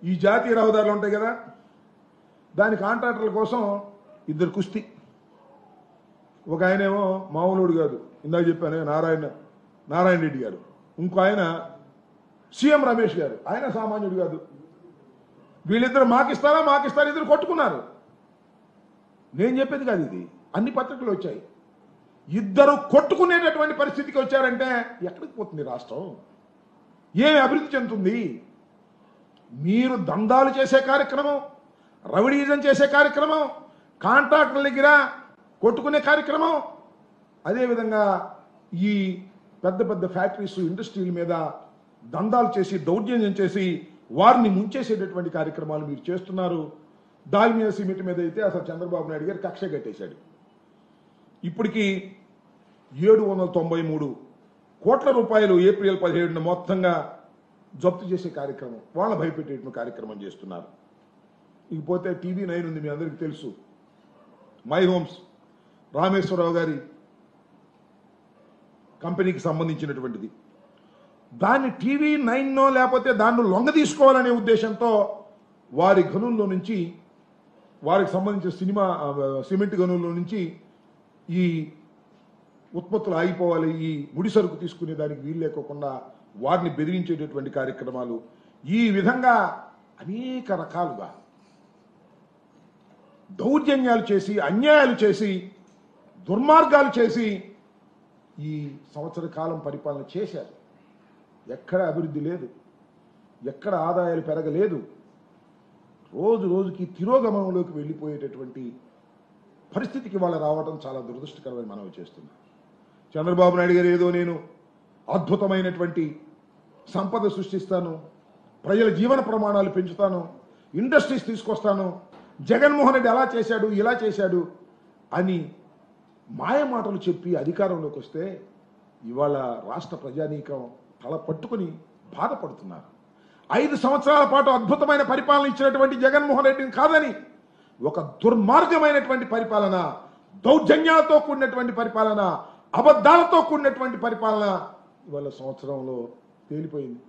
ఈ జాతీయ రహదారులు ఉంటాయి కదా, దాని కాంట్రాక్టర్ల కోసం ఇద్దరు కుస్తీ. ఒక ఆయనేమో మామూలుడు కాదు, ఇందాక చెప్పాను నారాయణ రెడ్డి గారు. ఇంకో ఆయన సీఎం రమేష్ గారు, ఆయన సామాన్యుడు కాదు. వీళ్ళిద్దరు మాకిస్తారా ఇద్దరు కొట్టుకున్నారు. నేను చెప్పేది కాదు, ఇది అన్ని పత్రికలు వచ్చాయి. ఇద్దరు కొట్టుకునేటటువంటి పరిస్థితికి వచ్చారంటే ఎక్కడికి పోతుంది రాష్ట్రం? ఏమి అభివృద్ధి చెందుతుంది? మీరు దందాలు చేసే కార్యక్రమం, రౌడీజం చేసే కార్యక్రమం, కాంట్రాక్టుల దగ్గర కొట్టుకునే కార్యక్రమం, అదేవిధంగా ఈ పెద్ద పెద్ద ఫ్యాక్టరీస్ ఇండస్ట్రీల మీద దందాలు చేసి దౌర్జన్యం చేసి వారిని ముంచేసేటటువంటి కార్యక్రమాలు మీరు చేస్తున్నారు. దాల్మియా సిమెంట్ మీద అయితే అసలు చంద్రబాబు నాయుడు గారు కక్ష కట్టేశాడు. ఇప్పటికి 793 కోట్ల రూపాయలు ఏప్రిల్ 17న మొత్తంగా జప్తు చేసే కార్యక్రమం, వాళ్ళ భయపెట్టే కార్యక్రమం చేస్తున్నారు. ఇకపోతే TV9 ఉంది, మీ అందరికీ తెలుసు, మై హోమ్స్ రామేశ్వరరావు గారి కంపెనీకి సంబంధించినటువంటిది. దాన్ని TV9నో లేకపోతే దాన్ని లొంగ తీసుకోవాలనే ఉద్దేశంతో వారి గనుల్లో నుంచి, వారికి సంబంధించిన సిమెంట్ గనుల్లో నుంచి ఈ ఉత్పత్తులు ఆగిపోవాలి, ఈ ముడి సరుకు తీసుకునే దానికి వీలు లేకోకుండా వారిని బెదిరించేటటువంటి కార్యక్రమాలు, ఈ విధంగా అనేక రకాలుగా దౌర్జన్యాలు చేసి, అన్యాయాలు చేసి, దుర్మార్గాలు చేసి ఈ సంవత్సర కాలం పరిపాలన చేశారు. ఎక్కడ అభివృద్ధి లేదు, ఎక్కడ ఆదాయాలు పెరగలేదు. రోజు రోజుకి తిరోగమనంలోకి వెళ్ళిపోయేటటువంటి పరిస్థితికి వాళ్ళు రావడం చాలా దురదృష్టకరమని మనవి చేస్తున్నాం. చంద్రబాబు నాయుడు గారు ఏదో నేను అద్భుతమైనటువంటి సంపద సృష్టిస్తాను, ప్రజల జీవన ప్రమాణాలు పెంచుతాను, ఇండస్ట్రీస్ తీసుకొస్తాను, జగన్మోహన్ రెడ్డి అలా చేశాడు ఇలా చేశాడు అని మాయ మాటలు చెప్పి అధికారంలోకి వస్తే ఇవాళ రాష్ట్ర ప్రజానీకం తల పట్టుకుని బాధపడుతున్నారు. 5 సంవత్సరాల పాటు అద్భుతమైన పరిపాలన ఇచ్చినటువంటి జగన్మోహన్ రెడ్డిని కాదని ఒక దుర్మార్గమైనటువంటి పరిపాలన, దౌర్జన్యాలతో కూడినటువంటి పరిపాలన, అబద్ధాలతో కూడినటువంటి పరిపాలన ఇవాళ సంవత్సరంలో తేలిపోయింది.